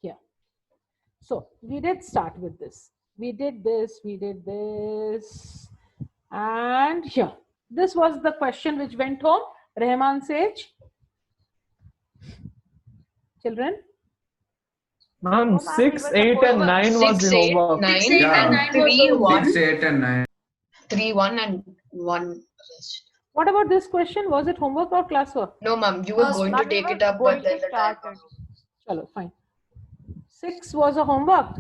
here. So we did start with this. We did this, and here. This was the question which went home. Rehman Sage. Children? Ma'am, 6, 8 and 9 was the 6, 8, homework. 9, 6, 8 and 9 was 3, the 1. 6, 8 and 9. 3, 1 and 1 rest. What about this question? Was it homework or classwork? No, ma'am, you were going to take it up, but then the time passed. Chalo, fine. 6 was a homework.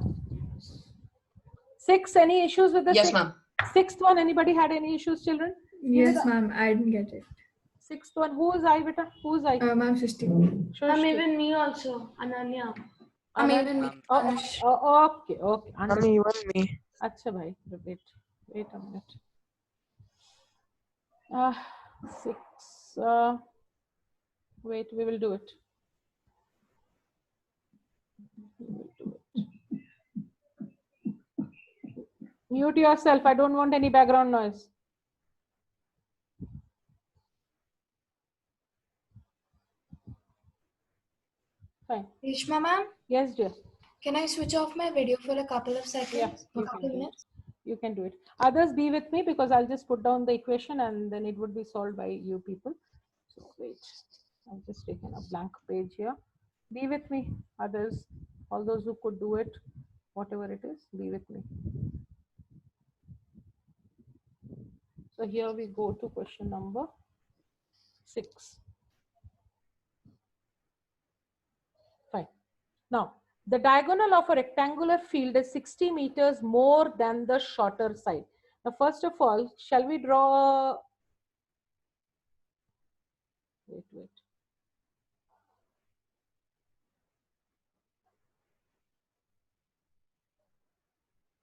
6, any issues with the Yes, 6? ma'am. 6th one, anybody had any issues, children? Yes, ma'am. I didn't get it. 6th one, who is I, beta? Who is I? Ma'am, Srishti. Shrishti. Even me also, Ananya. Even me. Okay. Ma'am, even me. Acha bhai, wait a minute. 6. Wait, we will do it. Mute yourself. I don't want any background noise. Fine. Rishma ma'am, Yes, dear. can I switch off my video for a couple of seconds? Yes, A couple of minutes? You can do it. Others, be with me because I'll just put down the equation and then it would be solved by you people. So wait, I've just taken a blank page here. Be with me, others, all those who could do it, whatever it is, be with me. So here we go to question number 6. Fine. Now, the diagonal of a rectangular field is 60 meters more than the shorter side. Now, first of all, shall we draw? Wait.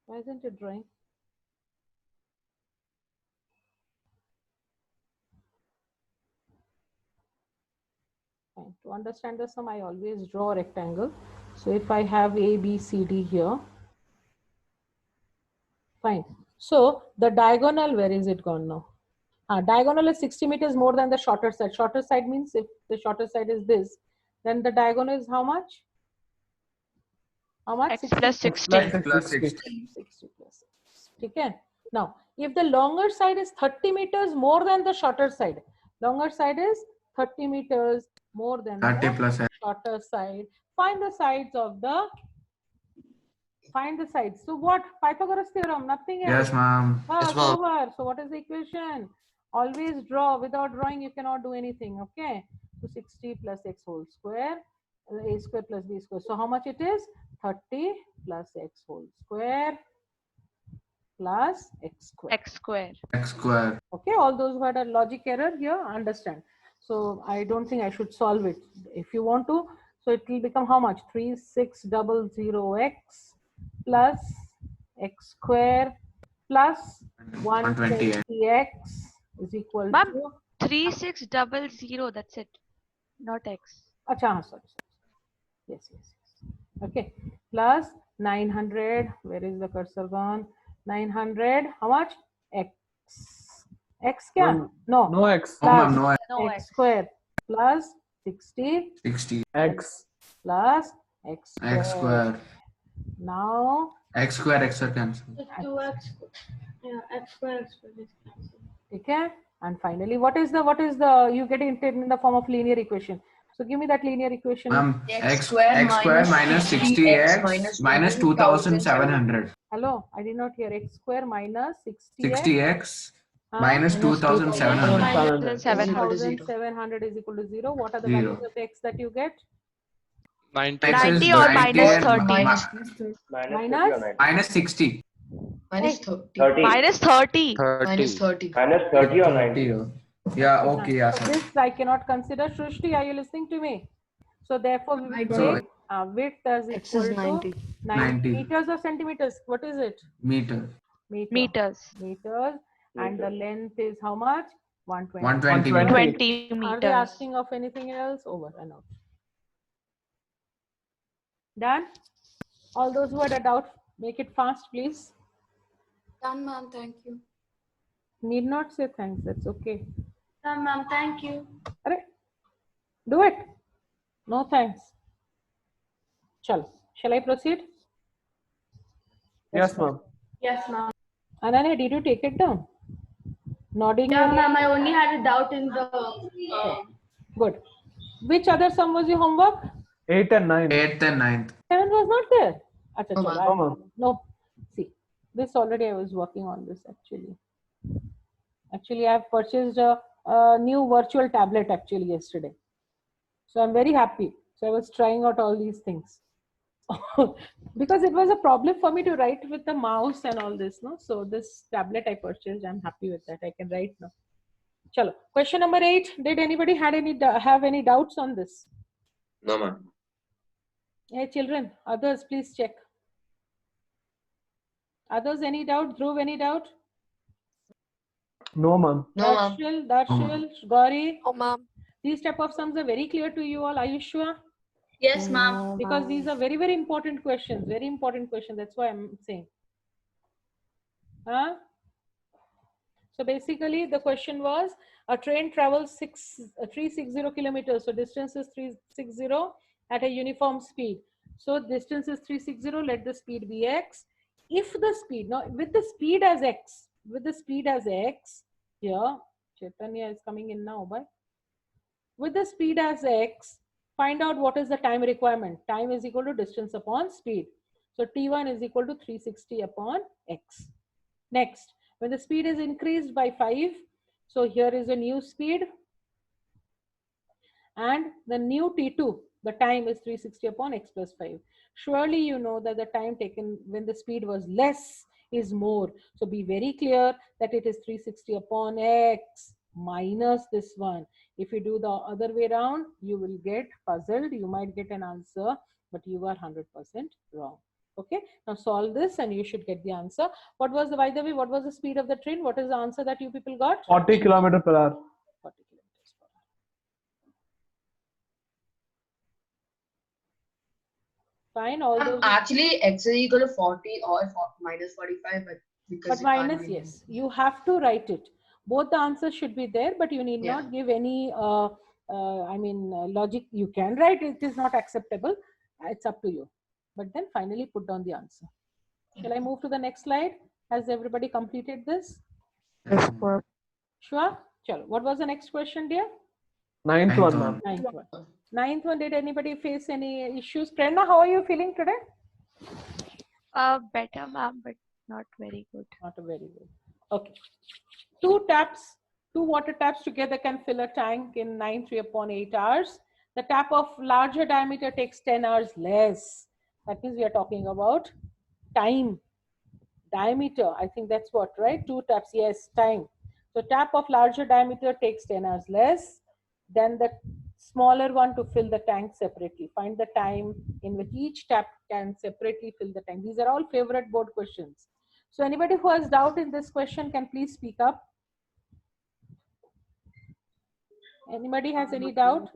Why isn't it drawing? Fine. To understand the sum, I always draw a rectangle. So if I have A, B, C, D here, fine. So the diagonal, where is it gone now? Diagonal is 60 meters more than the shorter side. Shorter side means if the shorter side is this, then the diagonal is how much? How much? X plus 60. X plus 60. 60 plus 6. Okay. Now, if the longer side is 30 meters more than the shorter side, longer side is 30 meters more than 30 the plus X. shorter side. Find the sides of the. Find the sides. So what? Pythagoras theorem. Nothing else. Yes, ma'am. It's over. So what is the equation? Always draw. Without drawing, you cannot do anything. Okay. So 60 plus x whole square, a square plus b square. So how much it is? 30 plus x whole square plus x square. X square. X square. Okay. All those who had a logic error here understand. So I don't think I should solve it. If you want to, so it will become how much? 3600x plus x square plus 120x is equal Ma'am, to 3600. That's it. Not X. Acha, sorry. Yes. Okay. Plus 900. Where is the cursor gone? 900. How much? X. X kya? No. No X. No, ma'am. No. No X square plus 60 60. X. plus x square. X square. Now X square. X square cancel. 2x. Yeah, x square is cancelled. okay. And finally, what is the you get it in the form of linear equation. So give me that linear equation. X square minus 60x minus 2700. Hello, I did not hear. X square minus 60x 60x minus 2700. 2700 is equal to 0. What are the values of x that you get? 90 X is or 90 minus and 30. minus 60. minus 30. 30. Minus 30. Minus 30. Minus 30 or 90. Yeah, okay, yeah. So this I cannot consider. Shrishti, are you listening to me? So therefore, we will take width as X equal is 90. to 90 90. meters or centimeters. What is it? Meter. Meters. Meters. And the length is how much? 120. 120. 20 Are they meters. asking of anything else? Over and out. Done? All those who had a doubt, make it fast, please. Done, ma'am. Thank you. Need not say thanks. That's okay. Done, ma'am. Thank you. Alright. Do it. No thanks. Chalo. Shall I proceed? Yes, ma'am. Yes, ma'am. Ananya, did you take it down? Nodding. Yeah, your ma'am. head? I only had a doubt in the. Good. Which other sum was your homework? 8 and 9. 8th and 9th. 7 was not there. Acha, No, chalo, ma'am. I'll- No, ma'am. no. See, this already I was working on this actually. Actually, I have purchased a new virtual tablet actually yesterday. So I'm very happy. So I was trying out all these things. Because it was a problem for me to write with the mouse and all this, no? So this tablet I purchased, I'm happy with that. I can write now. Chalo. Question number 8. Did anybody have any doubts on this? No, ma'am. Hey children, others please check. Others, any doubt? Dhruv, any doubt? No, ma'am. No, ma'am. Darshil, Gauri. Oh, ma'am. These type of sums are very clear to you all. Are you sure? Yes, ma'am. Because these are very, very important questions. Very important questions. That's why I'm saying. Huh? So basically, the question was a train travels 360 kilometers. So distance is 360 at a uniform speed. So distance is 360. Let the speed be x. If the speed, now with the speed as x, here, Chaitanya is coming in now, but with the speed as x, find out what is the time requirement. Time is equal to distance upon speed. So T1 is equal to 360 upon x. Next, when the speed is increased by 5, so here is a new speed. And the new T2, the time is 360 upon x plus 5. Surely you know that the time taken when the speed was less is more. So be very clear that it is 360 upon x minus this one. If you do the other way around, you will get puzzled. You might get an answer, but you are 100% wrong. Okay, now solve this and you should get the answer. What was the, by the way, what was the speed of the train? What is the answer that you people got? 40 kilometers per hour. 40 kilometers per hour. Fine, all those. Actually, x is equal to 40 or minus 45, but because But minus, yes, you have to write it. Both the answers should be there, but you need not give any, logic. You can write it is not acceptable. It's up to you. But then finally put down the answer. Shall I move to the next slide? Has everybody completed this? Yes, ma'am. Sure. Chalo. What was the next question, dear? 9th Ninth one, one. ma'am. Ninth one. Ninth one, did anybody face any issues? Prerna, how are you feeling today? Better, ma'am, but not very good. Not a very good. Okay. Two water taps together can fill a tank in 9.3 upon 8 hours. The tap of larger diameter takes 10 hours less. That means we are talking about time. Diameter, I think that's what, right? Two taps, yes, time. So tap of larger diameter takes 10 hours less than the smaller one to fill the tank separately. Find the time in which each tap can separately fill the tank. These are all favorite board questions. So anybody who has doubt in this question can please speak up. Anybody has any doubt?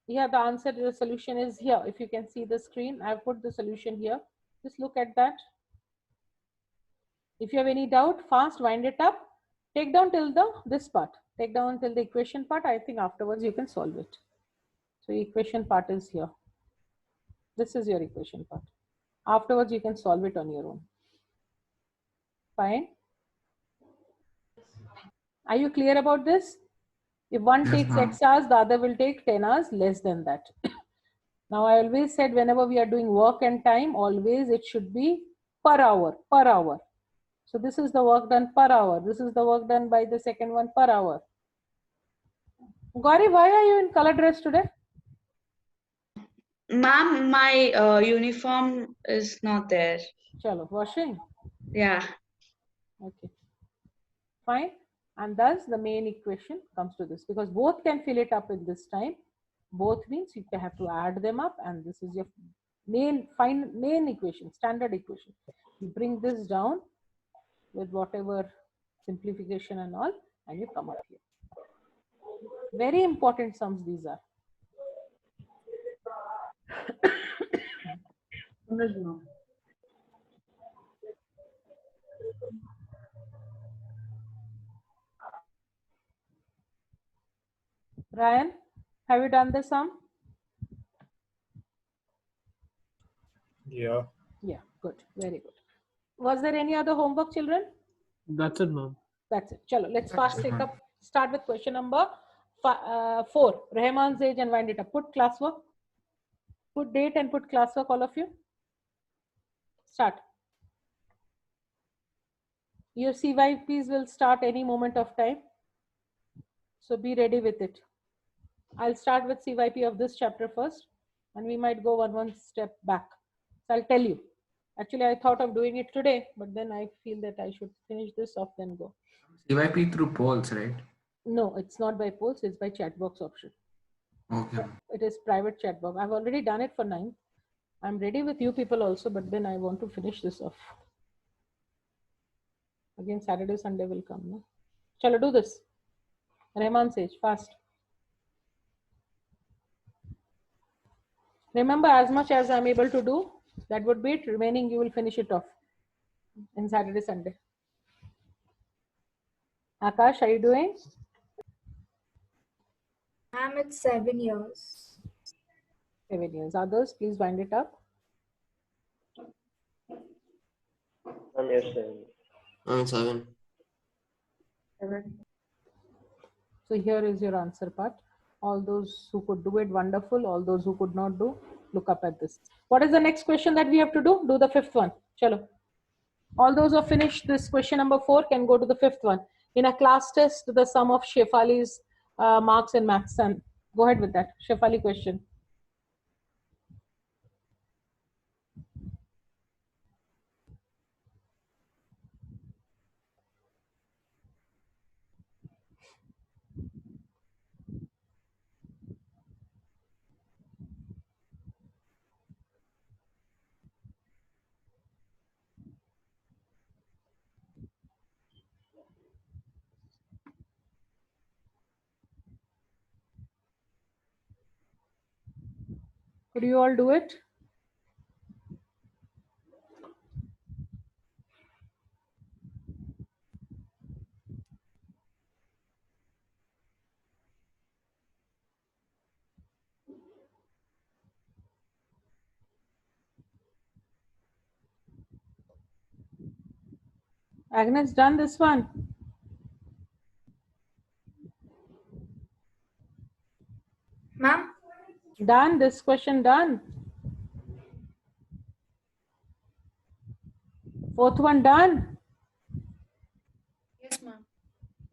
Yeah, the answer to the solution is here. If you can see the screen, I've put the solution here. Just look at that. If you have any doubt, fast wind it up. Take down till this part. Take down till the equation part. I think afterwards you can solve it. So equation part is here. This is your equation part. Afterwards you can solve it on your own. Fine. Are you clear about this? If one Yes, takes ma'am. x hours, the other will take 10 hours less than that. Now I always said whenever we are doing work and time, always it should be per hour, per hour. So this is the work done per hour. This is the work done by the second one per hour. Gauri, why are you in color dress today? Ma'am, my uniform is not there. Chalo, washing. Yeah. Okay. Fine. And thus the main equation comes to this, because both can fill it up in this time. Both means you have to add them up, and this is your main equation, standard equation. You bring this down with whatever simplification and all, and you come up here. Very important sums these are. Ryan, have you done the sum? Yeah. Yeah, good. Very good. Was there any other homework, children? That's it, ma'am. That's it. Chalo, let's fast take up. Start with question number 4. Rahman's age and wind it up. Put classwork. Put date and put classwork, all of you. Start. Your CYPs will start any moment of time. So be ready with it. I'll start with CYP of this chapter first, and we might go one step back. So I'll tell you. Actually, I thought of doing it today, but then I feel that I should finish this off, then go. CYP through polls, right? No, it's not by polls, it's by chat box option. Okay. It is private chat box. I've already done it for 9. I'm ready with you people also, but then I want to finish this off. Again, Saturday, Sunday will come. No? Chalo, do this. Rahman Sage, fast. Remember, as much as I'm able to do, that would be it. Remaining, you will finish it off in Saturday, Sunday. Akash, are you doing? Ma'am, it's 7 years. 7 years. Others, please wind it up. Yes, 7. 7. So here is your answer part. All those who could do it, wonderful. All those who could not do, look up at this. What is the next question that we have to do? Do the 5th one. Chalo. All those who have finished this question number 4 can go to the 5th one. In a class test, the sum of Shefali's marks in maths. And go ahead with that. Shefali question. Could you all do it? Agnes, done this one? Ma'am? Done this question, done. 4th one done. Yes, ma'am.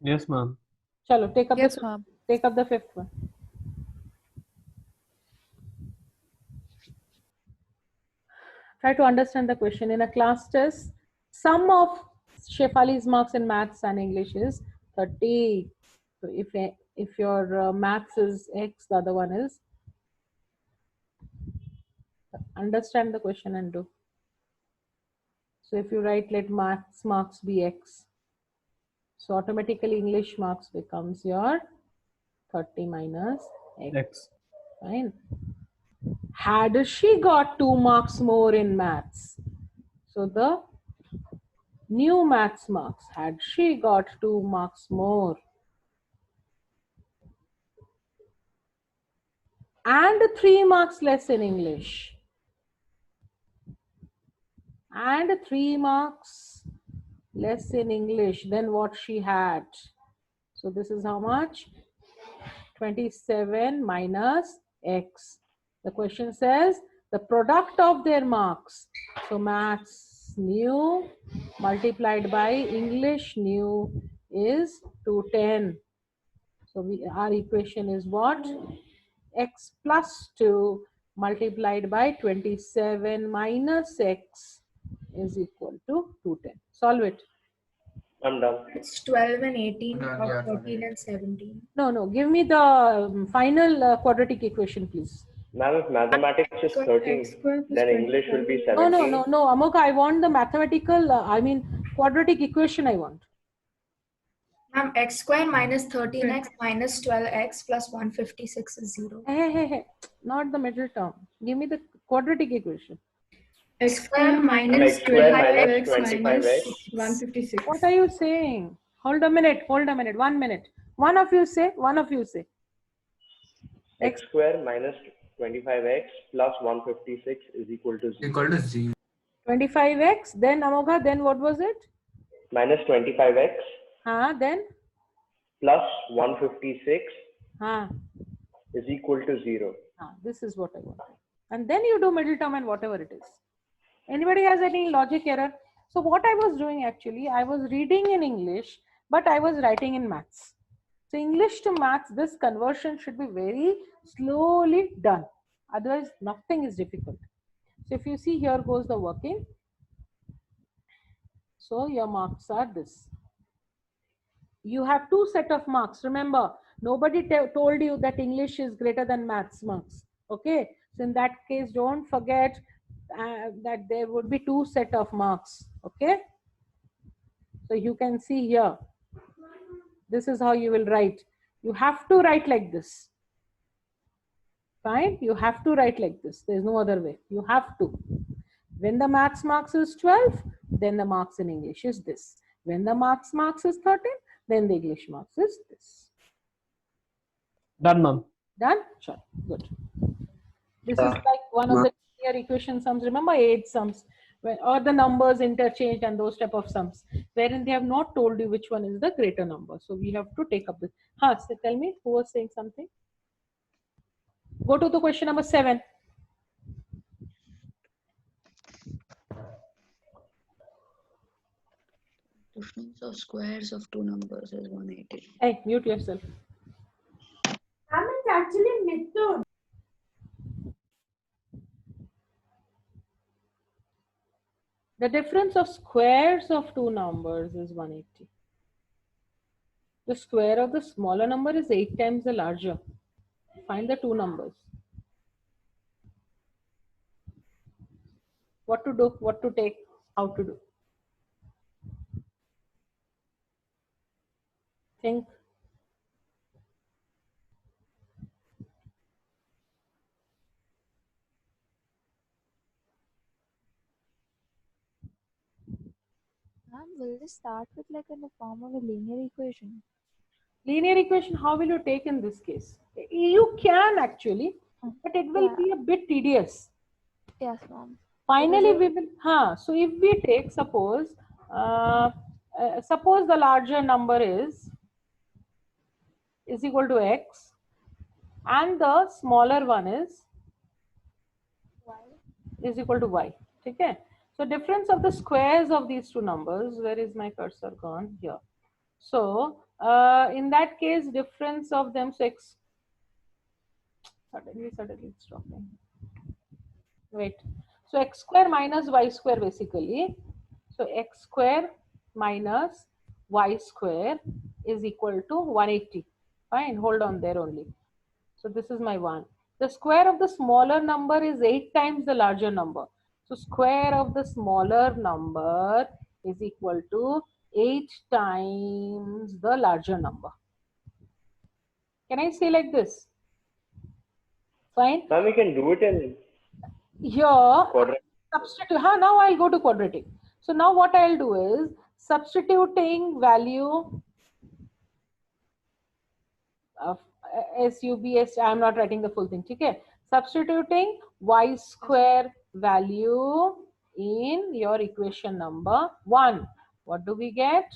Yes, ma'am. Chalo, take up Yes, the ma'am. take up the 5th one. Try to understand the question. In a class test, sum of Shefali's marks in maths and English is 30. So if your maths is X, the other one is. Understand the question and do. So if you write, let maths marks be X. So automatically English marks becomes your 30 minus X. X. Fine. Had she got 2 marks more in maths? So the new maths marks, had she got 2 marks more? And 3 marks less in English. And 3 marks less in English than what she had. So this is how much? 27 minus X. The question says the product of their marks. So maths new multiplied by English new is 210. So our equation is what? X plus 2 multiplied by 27 minus X is equal to 210. Solve it. I'm done. It's 12 and 18 Done, or yeah, 13 and 17. No, give me the final quadratic equation, please. Ma'am, if mathematics is 13, X square plus then English will be 25. 17. No, Amoka, I want the mathematical, quadratic equation I want. Ma'am, x square minus 13x minus 12x plus 156 is 0. Hey, not the middle term. Give me the quadratic equation. X square X minus square minus 25x 25x. 156. What are you saying? Hold a minute, 1 minute. One of you say. X square minus 25x plus 156 is equal to 0. Equal to 0. 25x, then Amogha, then what was it? Minus 25x Then? plus 156 is equal to 0. This is what I wanted. And then you do middle term and whatever it is. Anybody has any logic error? So what I was doing actually, I was reading in English, but I was writing in maths. So English to maths, this conversion should be very slowly done. Otherwise, nothing is difficult. So if you see, here goes the working. So your marks are this. You have two set of marks. Remember, nobody told you that English is greater than maths marks. Okay. So in that case, don't forget that there would be two set of marks. Okay. So you can see here. This is how you will write. You have to write like this. Fine. You have to write like this. There's no other way. You have to. When the maths marks is 12, then the marks in English is this. When the maths marks is 13, then the English marks is this. Done, ma'am. Done? Sure. Good. This is like one of the linear equation sums. Remember 8 sums, or the numbers interchanged and those type of sums, wherein they have not told you which one is the greater number. So we have to take up this. So tell me, who was saying something? Go to the question number 7. Difference of squares of two numbers is 180. Hey, mute yourself. It's actually method. The difference of squares of two numbers is 180. The square of the smaller number is 8 times the larger. Find the two numbers. What to do, what to take, how to do. Think. Will this start with like in the form of a linear equation? Linear equation, how will you take in this case? You can actually, but it will be a bit tedious. Yes, ma'am. Finally, we will, so if we take, suppose the larger number is equal to x and the smaller one is equal to y. Okay. So difference of the squares of these two numbers, where is my cursor gone? Here. So in that case, difference of them, so x, suddenly it's dropping. Wait. So x square minus y square basically. So x square minus y square is equal to 180. Fine, hold on there only. So this is my 1. The square of the smaller number is 8 times the larger number. So square of the smaller number is equal to 8 times the larger number. Can I say like this? Fine. Now we can do it in Here, quadratic. substitute. Now I'll go to quadratic. So now what I'll do is substituting value of SUBS. I'm not writing the full thing. Okay. Substituting y square value in your equation number 1. What do we get?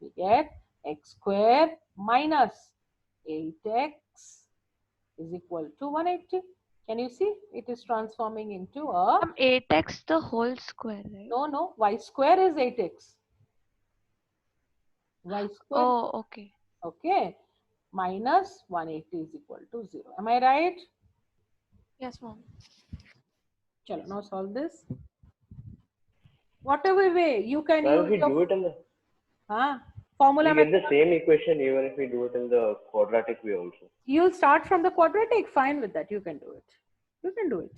We get x square minus 8x is equal to 180. Can you see? It is transforming into a 8x the whole square, right? no, y square is 8x. Y square. Oh, okay. Okay. Minus 180 is equal to 0. Am I right? Yes, ma'am. Chalo, now solve this. Whatever way you can Now if use we your do it in the, formula. we get the same equation even if we do it in the quadratic way also. You'll start from the quadratic. Fine with that. You can do it. You can do it.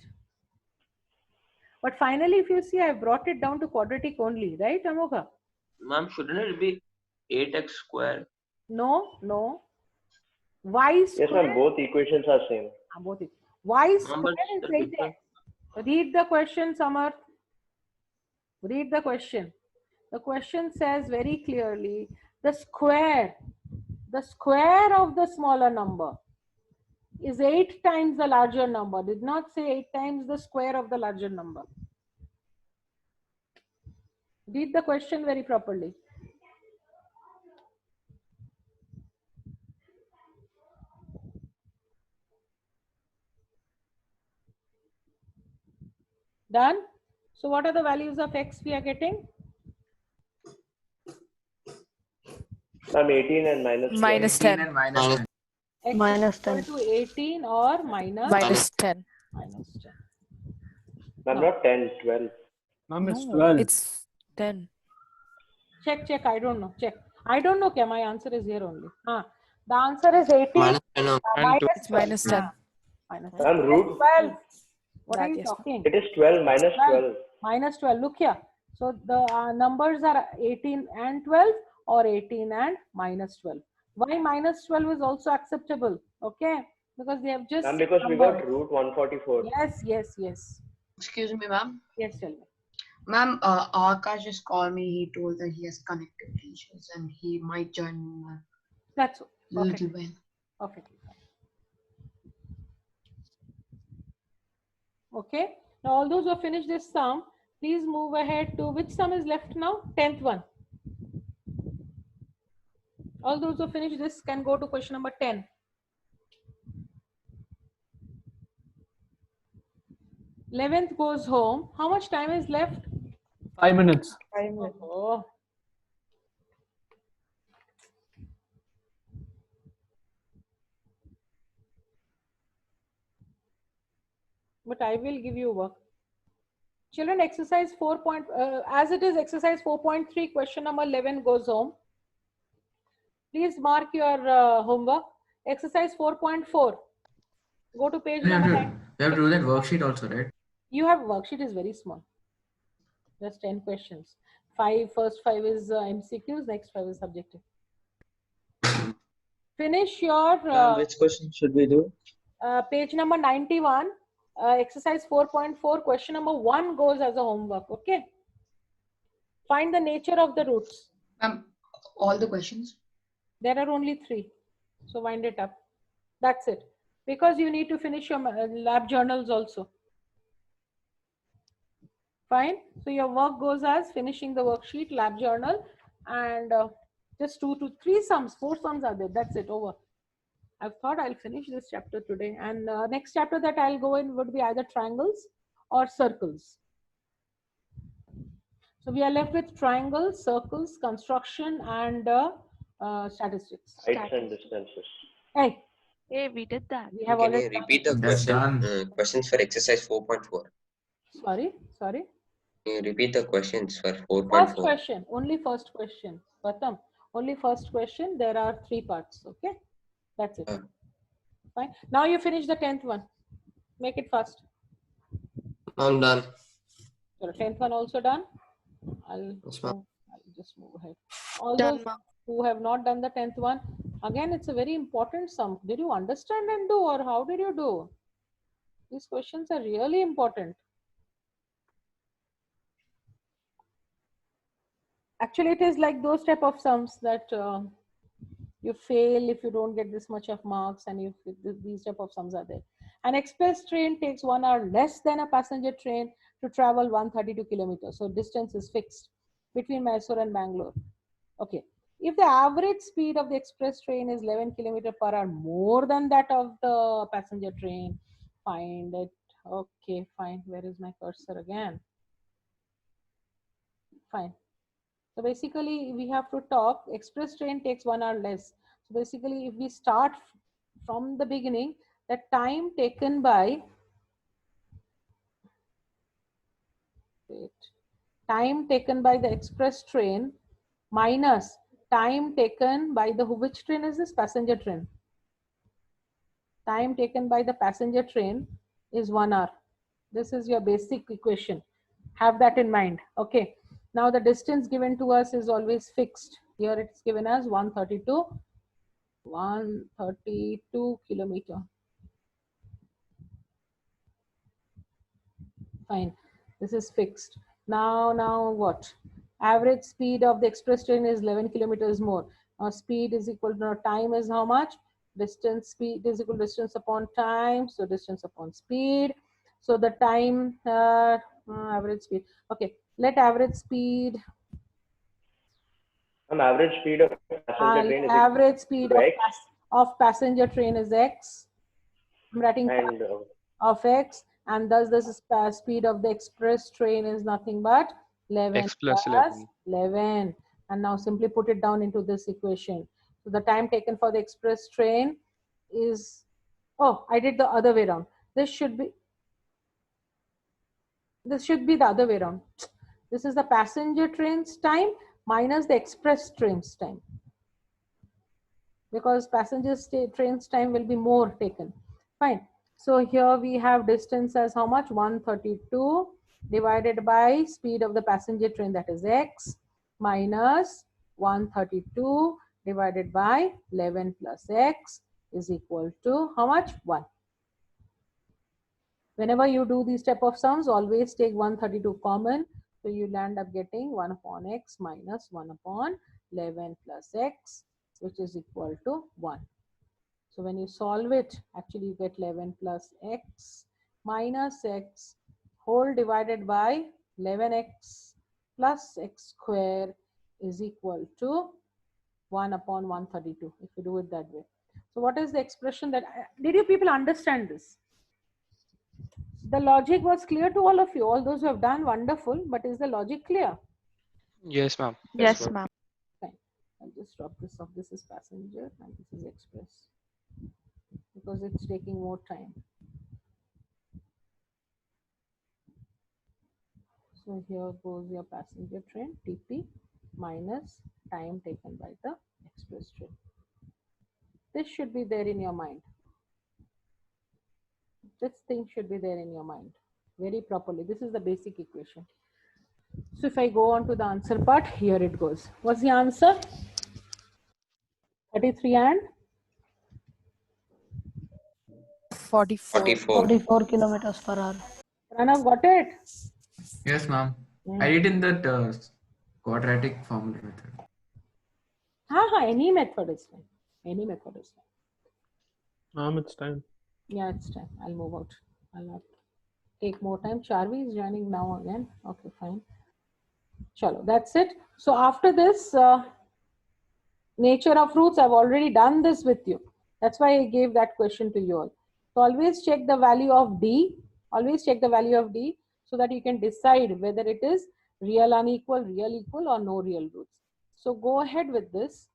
But finally, if you see, I brought it down to quadratic only, right, Amogha? Ma'am, shouldn't it be 8x square? No. Y square. Yes, ma'am, both equations are same. Both. Y square but is the 8x. difference- Read the question, Samarth. Read the question. The question says very clearly the square of the smaller number is 8 times the larger number. Did not say 8 times the square of the larger number. Read the question very properly. Done? So what are the values of x we are getting? Ma'am, 18 and minus 12. Minus 18 10. and minus 10. X Minus is equal 10. to 18 or minus Minus 10. minus 10. Ma'am, No. not 10, 12. Ma'am, it's No, 12. it's 10. Check. I don't know. Check. I don't know. My answer is here only. The answer is 18. Minus 10 or Minus It's 12. minus 10. Minus Ma'am, root. 12. What That are you is- talking? It is 12 minus 12. Minus 12. Look here. So the numbers are 18 and 12 or 18 and minus 12. Why minus 12 is also acceptable? Okay. Because they have just. Ma'am, because we numbered. got root 144. Yes. Excuse me, ma'am. Yes, tell me. Ma'am, Akash just called me. He told that he has connectivity issues and he might join That's a perfect. little while. Perfectly fine. Okay. Now all those who have finished this sum, please move ahead to which sum is left now? 10th one. All those who finish this can go to question number 10. Eleventh goes home. How much time is left? 5 minutes. Oh. But I will give you work. Children, exercise 4. As it is exercise 4.3, question number 11 goes home. Please mark your homework. Exercise 4.4. Go to page We have number to, 9. we have to do that worksheet also, right? You have worksheet is very small. Just 10 questions. First 5 is MCQs, next 5 is subjective. Finish your Which question should we do? page number 91. Exercise 4.4, question number 1 goes as a homework. Okay. Find the nature of the roots. Ma'am, all the questions? There are only 3. So wind it up. That's it. Because you need to finish your lab journals also. Fine. So your work goes as finishing the worksheet, lab journal, and just 2 to 3 sums. 4 sums are there. That's it. Over. I've thought I'll finish this chapter today. And next chapter that I'll go in would be either triangles or circles. So we are left with triangles, circles, construction, and statistics. Heights and distances. Hey, we did that. we have Can you already repeat the That's question? done. Questions for exercise 4.4. Sorry. Can you repeat the questions for First 4.4? question, only first question. Pratham, only first question. There are 3 parts. Okay, that's it. Fine. Now you finish the 10th one. Make it fast. I'm done. So 10th one also done. I'll just move ahead. All Done, those ma'am. who have not done the 10th one, again, it's a very important sum. Did you understand and do, or how did you do? These questions are really important. Actually, it is like those type of sums that you fail if you don't get this much of marks, and if these type of sums are there. An express train takes 1 hour less than a passenger train to travel 132 kilometers. So distance is fixed between Mysore and Bangalore. Okay. If the average speed of the express train is 11 kilometers per hour more than that of the passenger train, find it. Okay, fine. Where is my cursor again? Fine. So basically, we have to talk. Express train takes 1 hour less. So basically, if we start from the beginning, the time taken by the express train minus time taken by the, which train is this? Passenger train. Time taken by the passenger train is 1 hour. This is your basic equation. Have that in mind. Okay. Now the distance given to us is always fixed. Here it's given as 132 kilometer. Fine. This is fixed. Now what? Average speed of the express train is 11 kilometers more. Now speed is equal to, now time is how much? distance speed is equal to distance upon time, so distance upon speed. So the time average speed. Okay, let average speed Average speed of passenger train is average speed equal to x, of passenger train is x. I'm writing and of x, and thus this is speed of the express train is nothing but 11 X plus plus 11. 11. And now simply put it down into this equation. So the time taken for the express train is, oh, I did the other way around. This should be the other way around. This is the passenger train's time minus the express train's time, because passenger train's time will be more taken. Fine. So here we have distance as how much? 132 divided by speed of the passenger train, that is x, minus 132 divided by 11 plus x is equal to how much? 1. Whenever you do these type of sums, always take 132 common. So you'll end up getting 1 upon x minus 1 upon 11 plus x, which is equal to 1. So when you solve it, actually you get 11 plus x minus x whole divided by 11x plus x square is equal to 1 upon 132, if you do it that way. So what is the expression that, did you people understand this? The logic was clear to all of you. All those who have done, wonderful, but is the logic clear? Yes, ma'am. Yes, ma'am. Fine. I'll just drop this off. This is passenger and this is express, because it's taking more time. So here goes your passenger train, TP, minus time taken by the express train. This should be there in your mind. This thing should be there in your mind very properly. This is the basic equation. So if I go on to the answer part, here it goes. What's the answer? 33 and 44. kilometers per hour. Pranav, got it? Yes, ma'am. I did in that quadratic formula method. Any method is fine. Any method is fine. It's time. Yeah, it's time. I'll move out. I'll not take more time. Charvi is joining now again. Okay, fine. Chalo, that's it. So after this, nature of fruits, I've already done this with you. That's why I gave that question to you all. So always check the value of D. Always check the value of D so that you can decide whether it is real unequal, real equal, or no real roots. So go ahead with this.